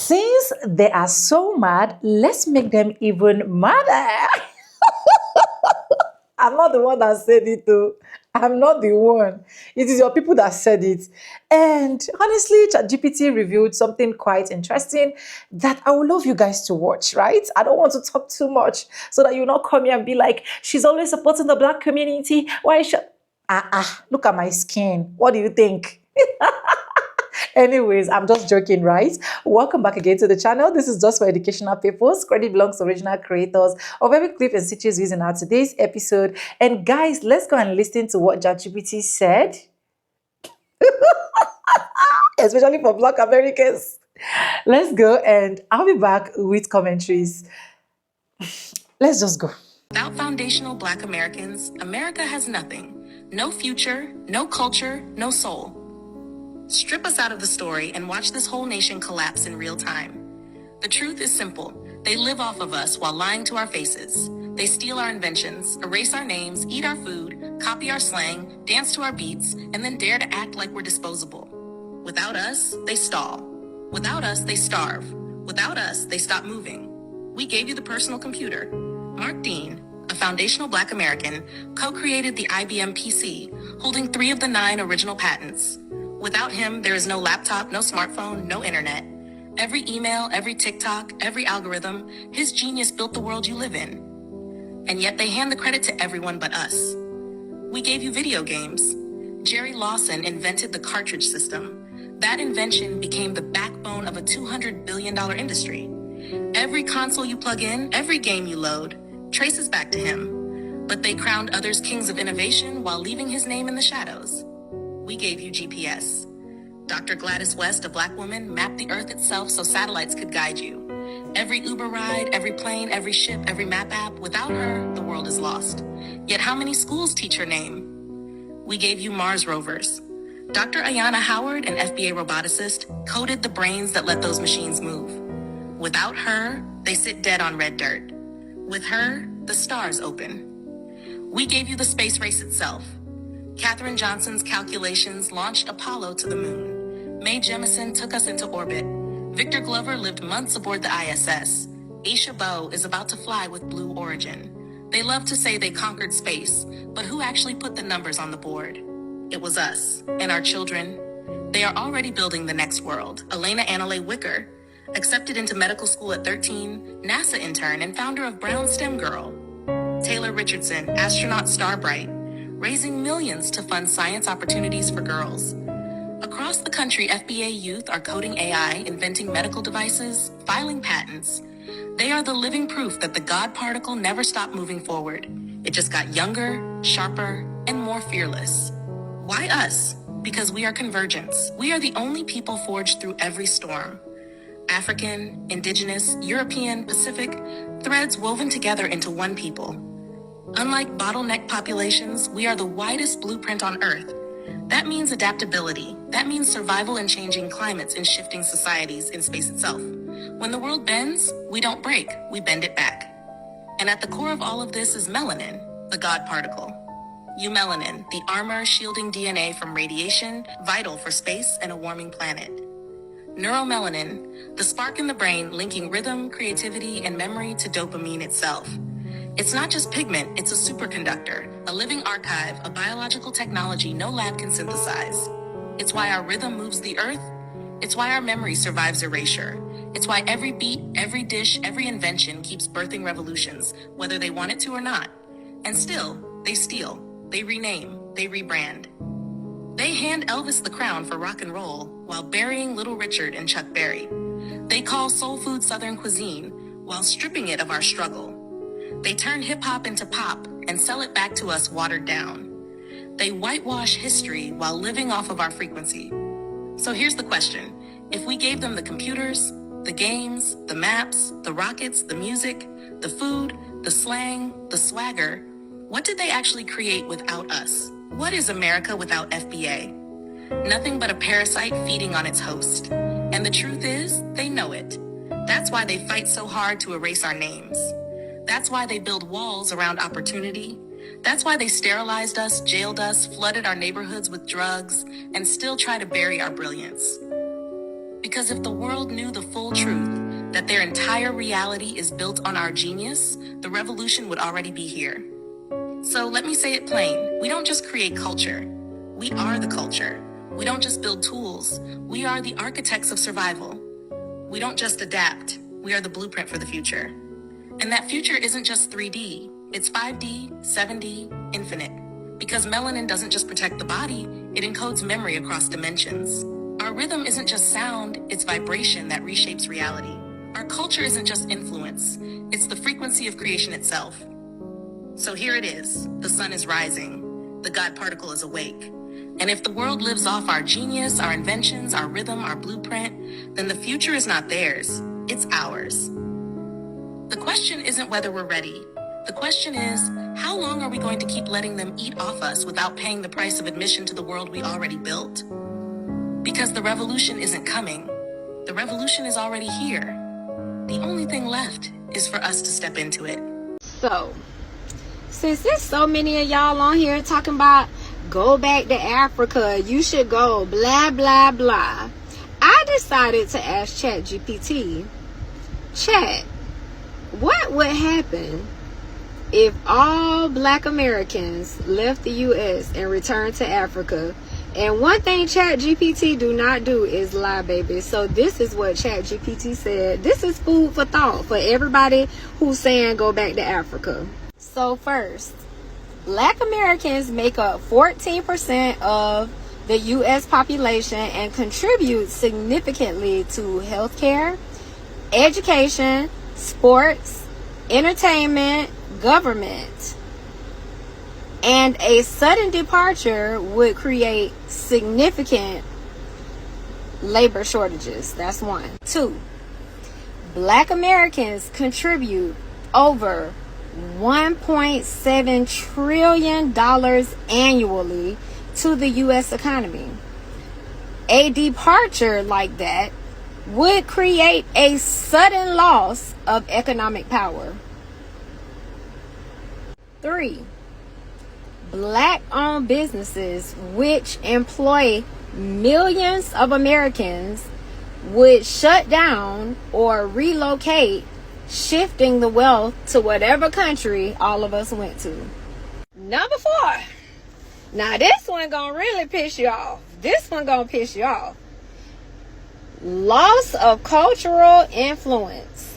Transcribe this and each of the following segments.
Since they are so mad, let's make them even madder. I'm not the one that said it though. I'm not the one. It is your people that said it. And honestly, ChatGPT revealed something quite interesting that I would love you guys to watch, right? I don't want to talk too much so that you not come here and be like, she's always supporting the black community. Why is she? Look at my skin. What do you think? Anyways, I'm just joking, right? Welcome back again to the channel. This is just for educational purpose. Credit belongs to original creators of every clip and stitches used in our today's episode. And guys, let's go and listen to what ChatGPT said, especially for Black Americans. Let's go, and I'll be back with commentaries. Let's just go. Without foundational Black Americans, America has nothing. No future, no culture, no soul. Strip us out of the story and watch this whole nation collapse in real time. The truth is simple. They live off of us while lying to our faces. They steal our inventions, erase our names, eat our food, copy our slang, dance to our beats, and then dare to act like we're disposable. Without us, they stall. Without us, they starve. Without us, they stop moving. We gave you the personal computer. Mark Dean, a foundational Black American, co-created the IBM PC, holding 3 of the 9 original patents. Without him, there is no laptop, no smartphone, no internet. Every email, every TikTok, every algorithm, his genius built the world you live in. And yet they hand the credit to everyone but us. We gave you video games. Jerry Lawson invented the cartridge system. That invention became the backbone of a $200 billion industry. Every console you plug in, every game you load, traces back to him. But they crowned others kings of innovation while leaving his name in the shadows. We gave you GPS. Dr. Gladys West, a Black woman, mapped the Earth itself so satellites could guide you. Every Uber ride, every plane, every ship, every map app, without her, the world is lost. Yet how many schools teach her name? We gave you Mars rovers. Dr. Ayanna Howard, an FBA roboticist, coded the brains that let those machines move. Without her, they sit dead on red dirt. With her, the stars open. We gave you the space race itself. Katherine Johnson's calculations launched Apollo to the moon. Mae Jemison took us into orbit. Victor Glover lived months aboard the ISS. Aisha Bowe is about to fly with Blue Origin. They love to say they conquered space, but who actually put the numbers on the board? It was us and our children. They are already building the next world. Elena Annalee Wicker, accepted into medical school at 13, NASA intern and founder of Brown STEM Girl. Taylor Richardson, astronaut Starbright, raising millions to fund science opportunities for girls. Across the country, FBA youth are coding AI, inventing medical devices, filing patents. They are the living proof that the God particle never stopped moving forward. It just got younger, sharper, and more fearless. Why us? Because we are convergence. We are the only people forged through every storm. African, Indigenous, European, Pacific, threads woven together into one people. Unlike bottleneck populations, we are the widest blueprint on Earth. That means adaptability. That means survival in changing climates and shifting societies in space itself. When the world bends, we don't break, we bend it back. And at the core of all of this is melanin, the God particle. Eumelanin, the armor shielding DNA from radiation, vital for space and a warming planet. Neuromelanin, the spark in the brain linking rhythm, creativity, and memory to dopamine itself. It's not just pigment, it's a superconductor, a living archive, a biological technology no lab can synthesize. It's why our rhythm moves the earth. It's why our memory survives erasure. It's why every beat, every dish, every invention keeps birthing revolutions, whether they want it to or not. And still, they steal, they rename, they rebrand. They hand Elvis the crown for rock and roll while burying Little Richard and Chuck Berry. They call soul food Southern cuisine while stripping it of our struggle. They turn hip-hop into pop and sell it back to us watered down. They whitewash history while living off of our frequency. So here's the question. If we gave them the computers, the games, the maps, the rockets, the music, the food, the slang, the swagger, what did they actually create without us? What is America without FBA? Nothing but a parasite feeding on its host. And the truth is, they know it. That's why they fight so hard to erase our names. That's why they build walls around opportunity. That's why they sterilized us, jailed us, flooded our neighborhoods with drugs, and still try to bury our brilliance. Because if the world knew the full truth, that their entire reality is built on our genius, the revolution would already be here. So let me say it plain. We don't just create culture. We are the culture. We don't just build tools. We are the architects of survival. We don't just adapt. We are the blueprint for the future. And that future isn't just 3D. It's 5D, 7D, infinite. Because melanin doesn't just protect the body, it encodes memory across dimensions. Our rhythm isn't just sound, it's vibration that reshapes reality. Our culture isn't just influence, it's the frequency of creation itself. So here it is. The sun is rising. The God particle is awake. And if the world lives off our genius, our inventions, our rhythm, our blueprint, then the future is not theirs. It's ours. The question isn't whether we're ready. The question is, how long are we going to keep letting them eat off us without paying the price of admission to the world we already built? Because the revolution isn't coming. The revolution is already here. The only thing left is for us to step into it. So, since there's so many of y'all on here talking about go back to Africa, you should go, blah, blah, blah, I decided to ask Chatgpt, Chat, what would happen if all Black Americans left the U.S. and returned to Africa? And one thing Chatgpt do not do is lie, baby. So this is what Chatgpt said. This is food for thought for everybody who's saying go back to Africa. So first, Black Americans make up 14% of the U.S. population and contribute significantly to healthcare, education, sports, entertainment, government. And a sudden departure would create significant labor shortages. That's one. Two, Black Americans contribute over $1.7 trillion annually to the U.S. economy. A departure like that would create a sudden loss of economic power. 3, Black-owned businesses, which employ millions of Americans, would shut down or relocate, shifting the wealth to whatever country all of us went to. Number 4. Now this one gonna really piss you off. This one gonna piss you off. Loss of cultural influence.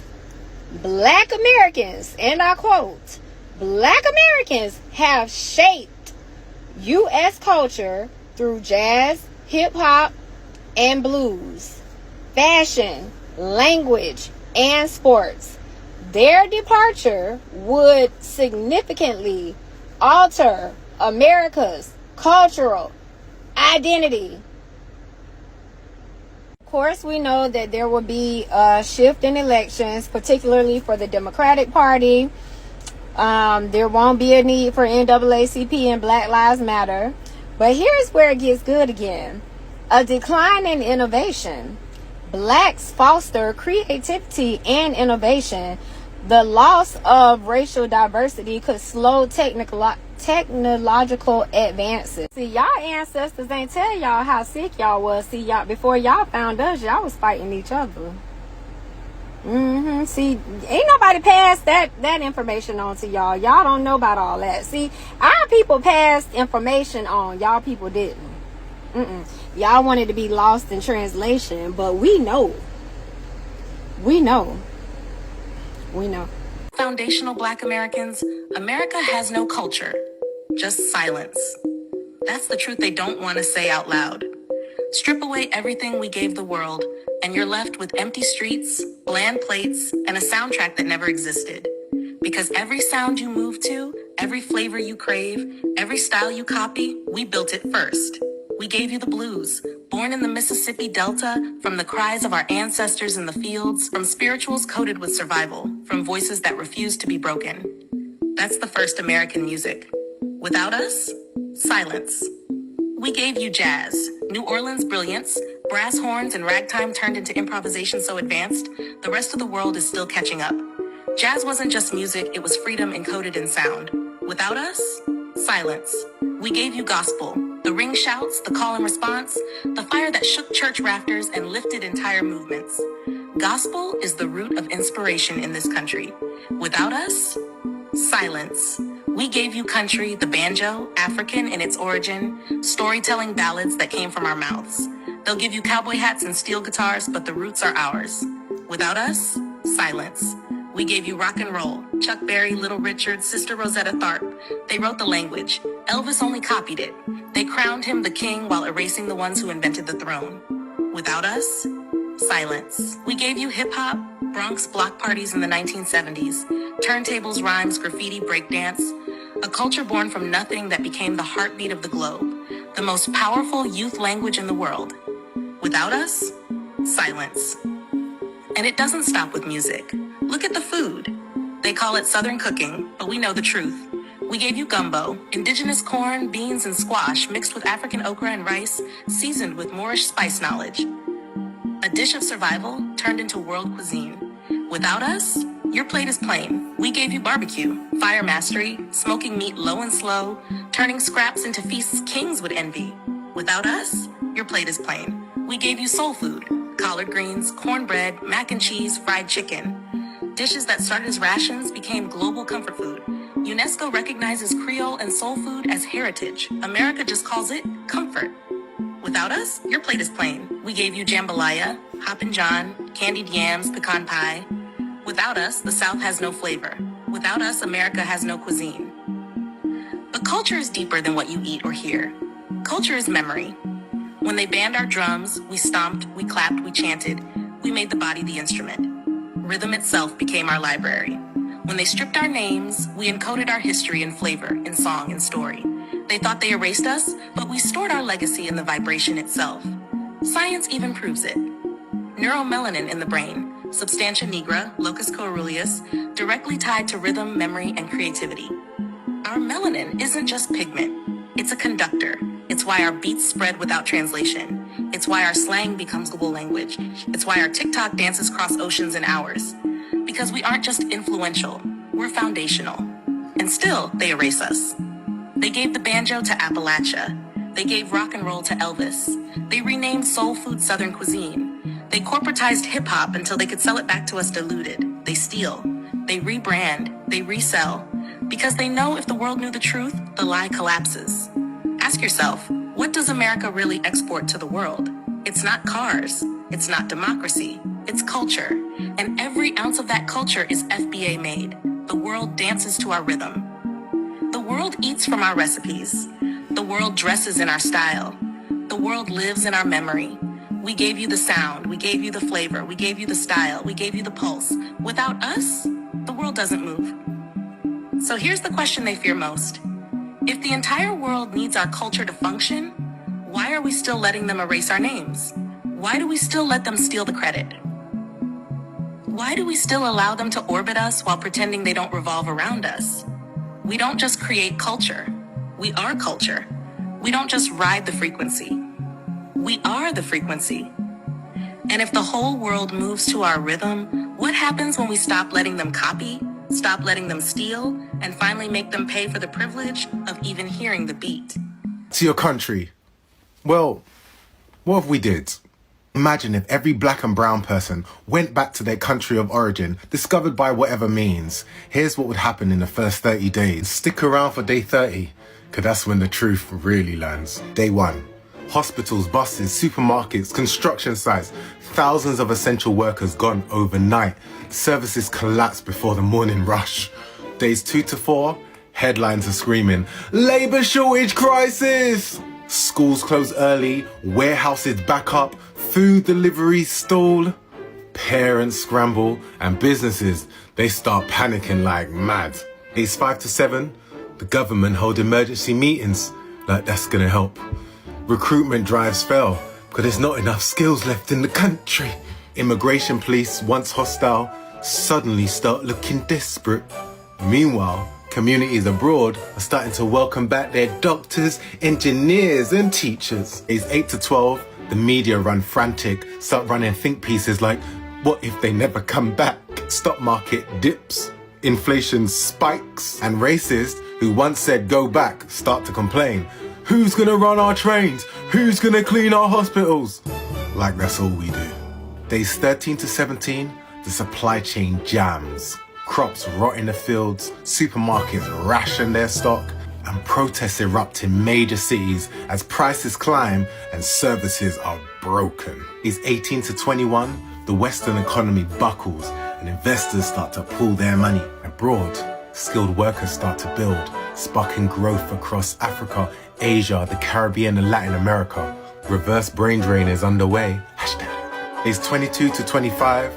Black Americans, and I quote, Black Americans have shaped U.S. culture through jazz, hip-hop, and blues, fashion, language, and sports. Their departure would significantly alter America's cultural identity. Of course, we know that there will be a shift in elections, particularly for the Democratic Party. There won't be a need for NAACP and Black Lives Matter. But here's where it gets good again. A decline in innovation. Blacks foster creativity and innovation. The loss of racial diversity could slow technological advances. See, y'all ancestors ain't tell y'all how sick y'all was. See, y'all, before y'all found us, y'all was fighting each other. See, ain't nobody passed that information on to y'all. Y'all don't know about all that. See, our people passed information on. Y'all people didn't. Y'all wanted to be lost in translation, but we know. We know. Foundational Black Americans, America has no culture, just silence. That's the truth they don't want to say out loud. Strip away everything we gave the world, and you're left with empty streets, bland plates, and a soundtrack that never existed. Because every sound you move to, every flavor you crave, every style you copy, we built it first. We gave you the blues, born in the Mississippi Delta, from the cries of our ancestors in the fields, from spirituals coated with survival, from voices that refuse to be broken. That's the first American music. Without us, silence. We gave you jazz, New Orleans brilliance, brass horns and ragtime turned into improvisation so advanced, the rest of the world is still catching up. Jazz wasn't just music, it was freedom encoded in sound. Without us, silence. We gave you gospel, the The ring shouts, the call and response, the fire that shook church rafters and lifted entire movements. Gospel is the root of inspiration in this country. Without us, silence. We gave you country, the banjo, African in its origin, storytelling ballads that came from our mouths. They'll give you cowboy hats and steel guitars, but the roots are ours. Without us, silence. We gave you rock and roll, Chuck Berry, Little Richard, Sister Rosetta Tharpe. They wrote the language. Elvis only copied it. They crowned him the king while erasing the ones who invented the throne. Without us, silence. We gave you hip-hop, Bronx block parties in the 1970s, turntables, rhymes, graffiti, breakdance, a culture born from nothing that became the heartbeat of the globe, the most powerful youth language in the world. Without us, silence. And it doesn't stop with music. Look at the food. They call it Southern cooking, but we know the truth. We gave you gumbo, indigenous corn, beans, and squash mixed with African okra and rice, seasoned with Moorish spice knowledge. A dish of survival turned into world cuisine. Without us, your plate is plain. We gave you barbecue, fire mastery, smoking meat low and slow, turning scraps into feasts kings would envy. Without us, your plate is plain. We gave you soul food, collard greens, cornbread, mac and cheese, fried chicken. Dishes that started as rations became global comfort food. UNESCO recognizes Creole and soul food as heritage. America just calls it comfort. Without us, your plate is plain. We gave you jambalaya, hoppin' john, candied yams, pecan pie. Without us, the South has no flavor. Without us, America has no cuisine. But culture is deeper than what you eat or hear. Culture is memory. When they banned our drums, we stomped, we clapped, we chanted. We made the body the instrument. Rhythm itself became our library. When they stripped our names, we encoded our history in flavor, in song, in story. They thought they erased us, but we stored our legacy in the vibration itself. Science even proves it. Neuromelanin in the brain, substantia nigra, locus coeruleus, directly tied to rhythm, memory, and creativity. Our melanin isn't just pigment. It's a conductor. It's why our beats spread without translation. It's why our slang becomes global language. It's why our TikTok dances cross oceans in hours. Because we aren't just influential, we're foundational. And still, they erase us. They gave the banjo to Appalachia. They gave rock and roll to Elvis. They renamed soul food Southern cuisine. They corporatized hip-hop until they could sell it back to us diluted. They steal. They rebrand. They resell. Because they know if the world knew the truth, the lie collapses. Ask yourself, what does America really export to the world? It's not cars. It's not democracy. It's culture. And every ounce of that culture is FBA made. The world dances to our rhythm. The world eats from our recipes. The world dresses in our style. The world lives in our memory. We gave you the sound. We gave you the flavor. We gave you the style. We gave you the pulse. Without us, the world doesn't move. So here's the question they fear most. If the entire world needs our culture to function, why are we still letting them erase our names? Why do we still let them steal the credit? Why do we still allow them to orbit us while pretending they don't revolve around us? We don't just create culture. We are culture. We don't just ride the frequency. We are the frequency. And if the whole world moves to our rhythm, what happens when we stop letting them copy, stop letting them steal, and finally make them pay for the privilege of even hearing the beat? To your country. Well, what if we did? Imagine if every black and brown person went back to their country of origin, discovered by whatever means. Here's what would happen in the first 30 days. Stick around for day 30, because that's when the truth really lands. Day 1. Hospitals, buses, supermarkets, construction sites, thousands of essential workers gone overnight. Services collapse before the morning rush. Days 2 to 4, headlines are screaming, labour shortage crisis! Schools close early, warehouses back up, food deliveries stall. Parents scramble, and businesses, they start panicking like mad. Days 5 to 7, the government hold emergency meetings, like that's gonna help. Recruitment drives fail, because there's not enough skills left in the country. Immigration police, once hostile, suddenly start looking desperate. Meanwhile, communities abroad are starting to welcome back their doctors, engineers, and teachers. Days 8 to 12, the media run frantic, start running think pieces like, what if they never come back? Stock market dips, inflation spikes, and racists who once said go back start to complain. Who's gonna run our trains? Who's gonna clean our hospitals? Like that's all we do. Days 13 to 17, the supply chain jams. Crops rot in the fields, supermarkets ration their stock, and protests erupt in major cities as prices climb and services are broken. Days 18 to 21, the Western economy buckles and investors start to pull their money abroad. Skilled workers start to build, sparking growth across Africa, Asia, the Caribbean, and Latin America. Reverse brain drain is underway. Days 22 to 25,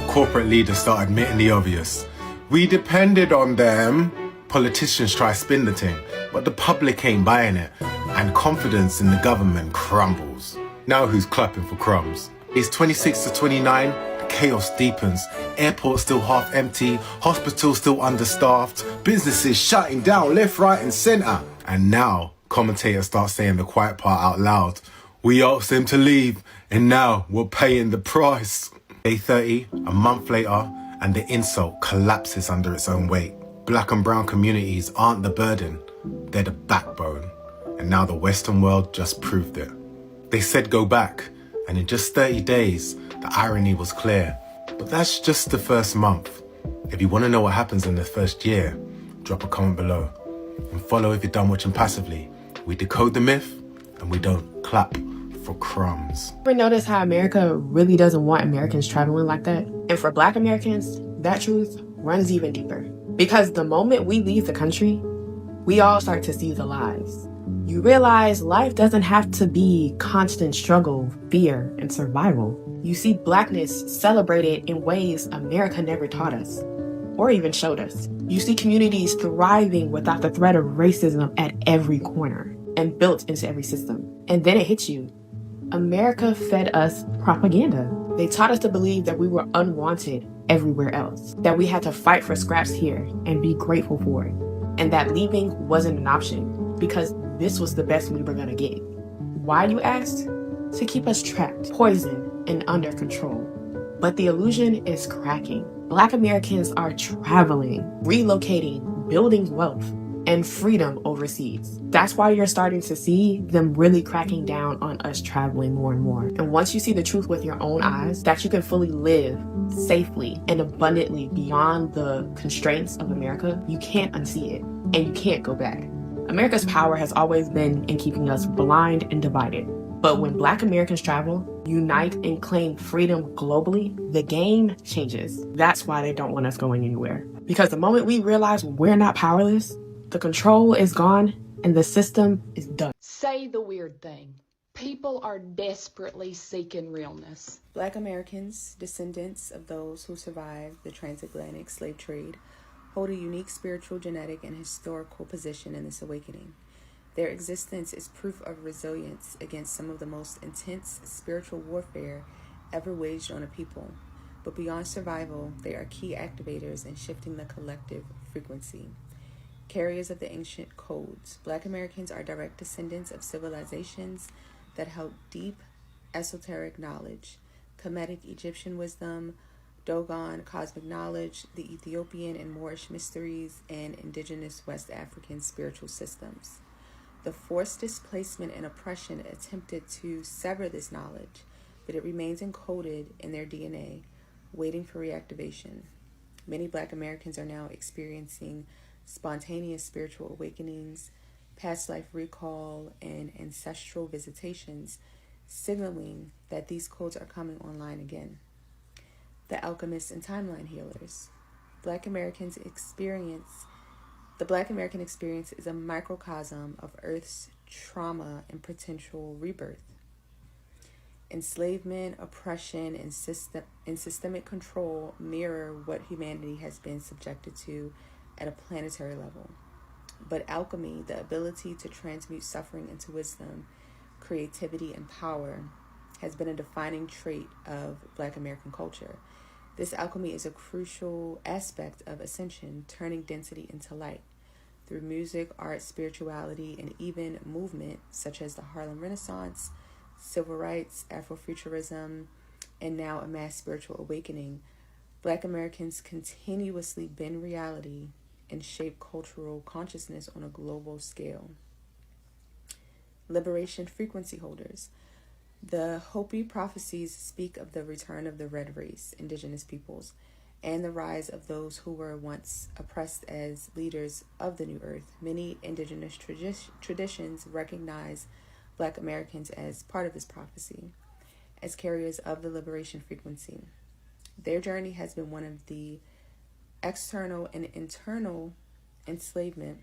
corporate leaders start admitting the obvious. We depended on them. Politicians try spin the thing, but the public ain't buying it, and confidence in the government crumbles. Now who's clapping for crumbs? Days 26 to 29, the chaos deepens. Airports still half empty, hospitals still understaffed, businesses shutting down left, right, and centre. And now commentators start saying the quiet part out loud. We asked them to leave, and now we're paying the price. Day 30, a month later, and the insult collapses under its own weight. Black and brown communities aren't the burden, they're the backbone. And now the Western world just proved it. They said go back, and in just 30 days, the irony was clear. But that's just the first month. If you want to know what happens in the first year, drop a comment below. And follow if you're done watching passively. We decode the myth, and we don't clap for crumbs. Ever notice how America really doesn't want Americans traveling like that? And for Black Americans, that truth runs even deeper. Because the moment we leave the country, we all start to see the lies. You realize life doesn't have to be constant struggle, fear, and survival. You see Blackness celebrated in ways America never taught us, or even showed us. You see communities thriving without the threat of racism at every corner and built into every system. And then it hits you. America fed us propaganda. They taught us to believe that we were unwanted everywhere else, that we had to fight for scraps here and be grateful for it, and that leaving wasn't an option because this was the best we were gonna get. Why, you asked? To keep us trapped, poisoned, and under control. But the illusion is cracking. Black Americans are traveling, relocating, building wealth, and freedom overseas. That's why you're starting to see them really cracking down on us traveling more and more. And once you see the truth with your own eyes, that you can fully live safely and abundantly beyond the constraints of America, you can't unsee it, and you can't go back. America's power has always been in keeping us blind and divided. But when Black Americans travel, unite, and claim freedom globally, the game changes. That's why they don't want us going anywhere. Because the moment we realize we're not powerless, the control is gone and the system is done. Say the weird thing. People are desperately seeking realness. Black Americans, descendants of those who survived the transatlantic slave trade, hold a unique spiritual, genetic, and historical position in this awakening. Their existence is proof of resilience against some of the most intense spiritual warfare ever waged on a people. But beyond survival, they are key activators in shifting the collective frequency. Carriers of the ancient codes, Black Americans are direct descendants of civilizations that held deep esoteric knowledge, Kemetic Egyptian wisdom, Dogon cosmic knowledge, the Ethiopian and Moorish mysteries, and indigenous West African spiritual systems. The forced displacement and oppression attempted to sever this knowledge, but it remains encoded in their DNA, waiting for reactivation. Many Black Americans are now experiencing spontaneous spiritual awakenings, past life recall, and ancestral visitations, signaling that these codes are coming online again. The alchemists and timeline healers. The Black American experience is a microcosm of Earth's trauma and potential rebirth. Enslavement, oppression, and systemic control mirror what humanity has been subjected to at a planetary level. But alchemy, the ability to transmute suffering into wisdom, creativity, and power, has been a defining trait of Black American culture. This alchemy is a crucial aspect of ascension, turning density into light. Through music, art, spirituality, and even movement such as the Harlem Renaissance, civil rights, Afrofuturism, and now a mass spiritual awakening, Black Americans continuously bend reality and shape cultural consciousness on a global scale. liberation frequency holders. The Hopi prophecies speak of the return of the red race, indigenous peoples, and the rise of those who were once oppressed as leaders of the new earth. Many indigenous traditions recognize Black Americans as part of this prophecy, as carriers of the liberation frequency. Their journey has been one of the external and internal enslavement.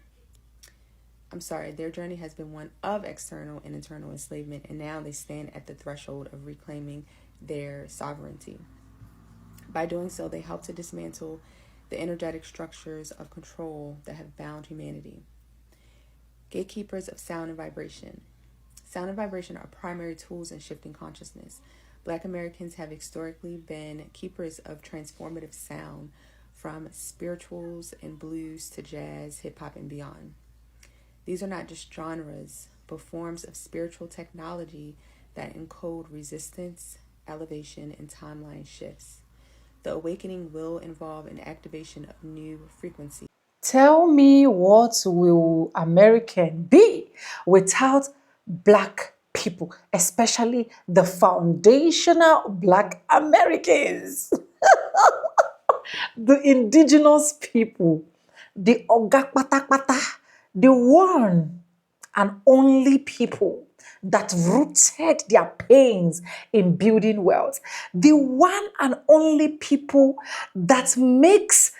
Their journey has been one of external and internal enslavement, and now they stand at the threshold of reclaiming their sovereignty. By doing so, they help to dismantle the energetic structures of control that have bound humanity. Gatekeepers of sound and vibration. Sound and vibration are primary tools in shifting consciousness. Black Americans have historically been keepers of transformative sound, from spirituals and blues to jazz, hip-hop, and beyond. These are not just genres, but forms of spiritual technology that encode resistance, elevation, and timeline shifts. The awakening will involve an activation of new frequencies. Tell me, what will American be without Black people, especially the foundational Black Americans? The indigenous people, the Oga Pata Pata, the one and only people that rooted their pains in building wealth, the one and only people that makes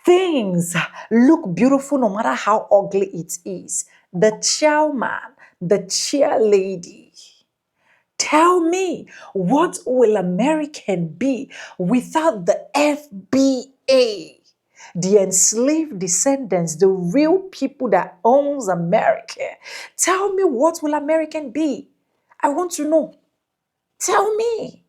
things look beautiful no matter how ugly it is, the chairman, the chairlady. Tell me, what will American be without the FBA? The enslaved descendants, the real people that owns America. Tell me, what will American be? I want to know. Tell me.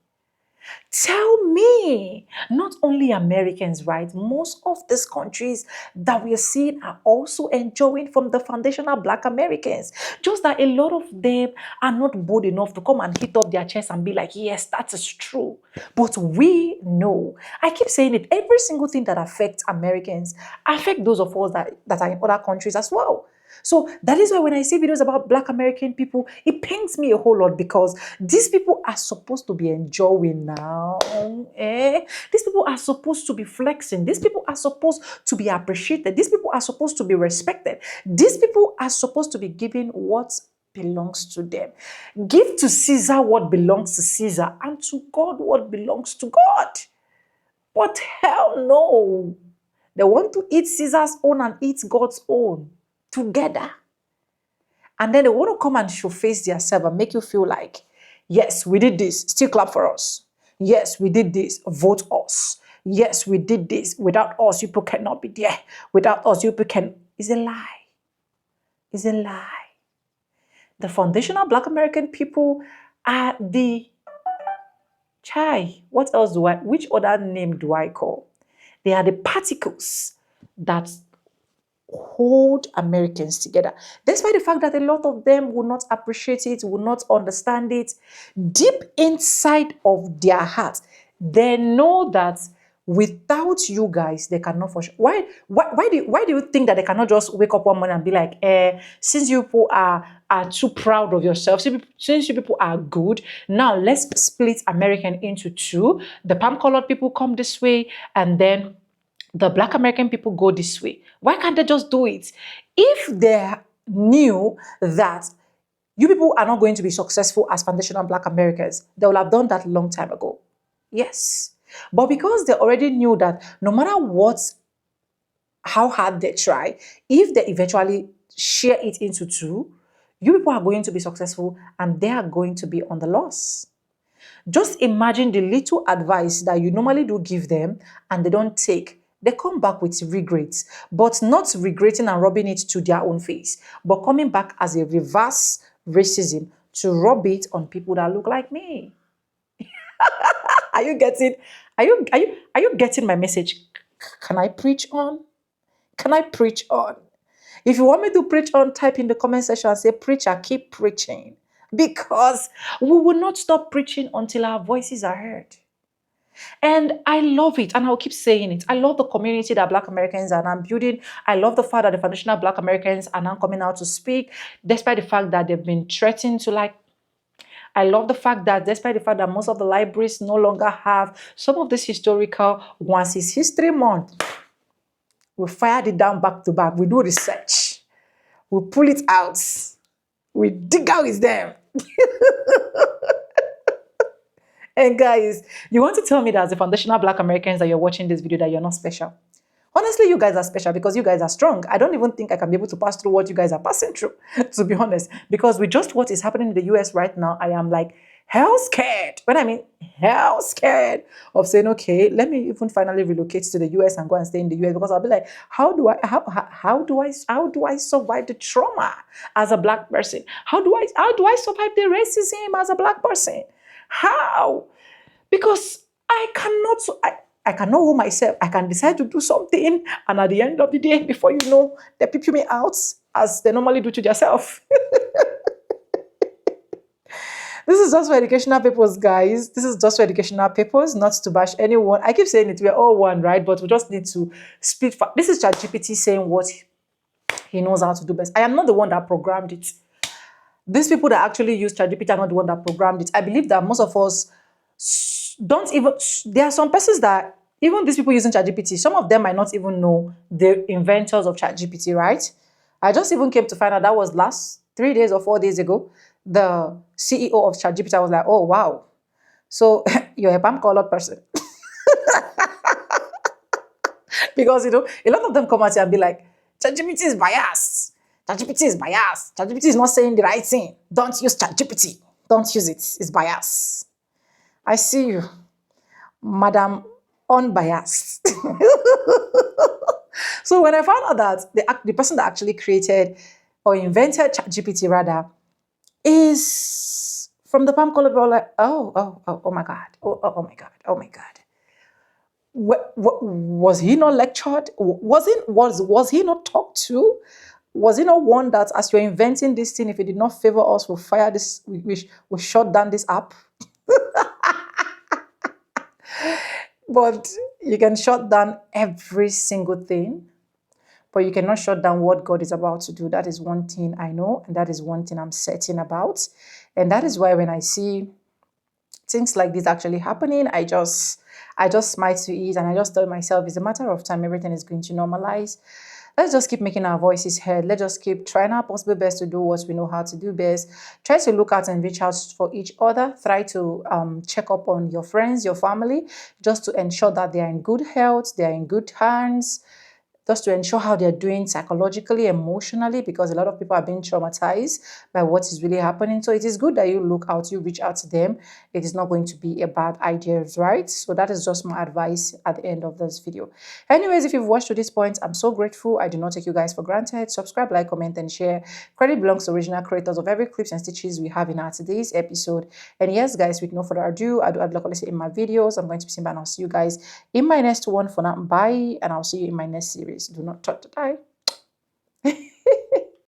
Tell me, not only Americans, right? Most of these countries that we are seeing are also enjoying from the foundational Black Americans. Just that a lot of them are not bold enough to come and hit up their chest and be like, yes, that is true. But we know. I keep saying it, every single thing that affects Americans affect those of us that are in other countries as well. So that is why when I see videos about Black American people, it pains me a whole lot, because these people are supposed to be enjoying now. These people are supposed to be flexing. These people are supposed to be appreciated. These people are supposed to be respected. These people are supposed to be given what belongs to them. Give to Caesar what belongs to Caesar, and to God what belongs to God. But hell no. They want to eat Caesar's own and eat God's own together. And then they want to come and showface themselves and make you feel like, yes, we did this, still clap for us. Yes, we did this, vote us. Yes, we did this. Without us, you people cannot be there. Without us, you people can. It's a lie. It's a lie. The foundational Black American people are the which other name do I call? They are the particles that hold Americans together. Despite the fact that a lot of them will not appreciate it, will not understand it, deep inside of their heart, they know that without you guys, they cannot function. Why do you think that they cannot just wake up one morning and be like, since you people are too proud of yourselves, since you people are good, now let's split American into two. The palm-colored people come this way, and then the Black American people go this way. Why can't they just do it? If they knew that you people are not going to be successful as foundational Black Americans, they would have done that long time ago. Yes. But because they already knew that no matter how hard they try, if they eventually share it into two, you people are going to be successful and they are going to be on the loss. Just imagine the little advice that you normally do give them and they don't take. They come back with regrets, but not regretting and rubbing it to their own face, but coming back as a reverse racism to rub it on people that look like me. Are you getting? Are you getting my message? Can I preach on? Can I preach on? If you want me to preach on, type in the comment section and say, preacher, keep preaching. Because we will not stop preaching until our voices are heard. And I love it, and I'll keep saying it. I love the community that Black Americans are now building. I love the fact that the foundational Black Americans are now coming out to speak, despite the fact that they've been threatened to like. I love the fact that despite the fact that most of the libraries no longer have some of this historical, once it's History Month, we fired it down back to back. We do research. We pull it out. We dig out with them. And guys, you want to tell me that as the foundational Black Americans that you're watching this video that you're not special? Honestly, you guys are special because you guys are strong. I don't even think I can be able to pass through what you guys are passing through, to be honest. Because with just what is happening in the US right now, I am like hell scared. When I mean hell scared of saying, okay, let me even finally relocate to the US and go and stay in the US, because I'll be like, how do I survive the trauma as a Black person? How do I survive the racism as a Black person? How? Because I cannot hold myself. I can decide to do something, and at the end of the day, before you know, they peep me out as they normally do to themselves. This is just for educational purposes, guys. This is just for educational purposes, not to bash anyone. I keep saying it, we're all one, right? But we just need to speak. This is ChatGPT saying what he knows how to do best. I am not the one that programmed it. These people that actually use ChatGPT are not the one that programmed it. I believe that most of us don't even, there are some persons that, even these people using ChatGPT, some of them might not even know the inventors of ChatGPT, right? I just even came to find out that was last 3 days or 4 days ago. The CEO of ChatGPT, I was like, oh, wow. So you're a palm colored person. Because, a lot of them come out here and be like, ChatGPT is biased. ChatGPT is biased. ChatGPT is not saying the right thing. Don't use ChatGPT. Don't use it. It's biased. I see you, Madam Unbiased. So when I found out that the person that actually created or invented ChatGPT rather is from the palm color, like, oh my God. Oh my God. Oh my God. Was he not lectured? Was he not talked to? Was he not one that as you're inventing this thing, if it did not favor us, we'll fire this, we shut down this app? But you can shut down every single thing, but you cannot shut down what God is about to do. That is one thing I know, and that is one thing I'm certain about. And that is why when I see things like this actually happening, I just smile to it, and I just tell myself it's a matter of time. Everything is going to normalize. Let's just keep making our voices heard. Let's just keep trying our possible best to do what we know how to do best. Try to look out and reach out for each other. Try to check up on your friends, your family, just to ensure that they are in good health, they are in good hands, just to ensure how they're doing psychologically, emotionally, because a lot of people are being traumatized by what is really happening. So it is good that you look out, you reach out to them. It is not going to be a bad idea, right? So that is just my advice at the end of this video. Anyways, if you've watched to this point, I'm so grateful. I do not take you guys for granted. Subscribe, like, comment, and share. Credit belongs to original creators of every clips and stitches we have in our today's episode. And yes, guys, with no further ado, I do add like in my videos. I'm going to be seeing, and I'll see you guys in my next one. For now, bye, and I'll see you in my next series. Do not touch the die.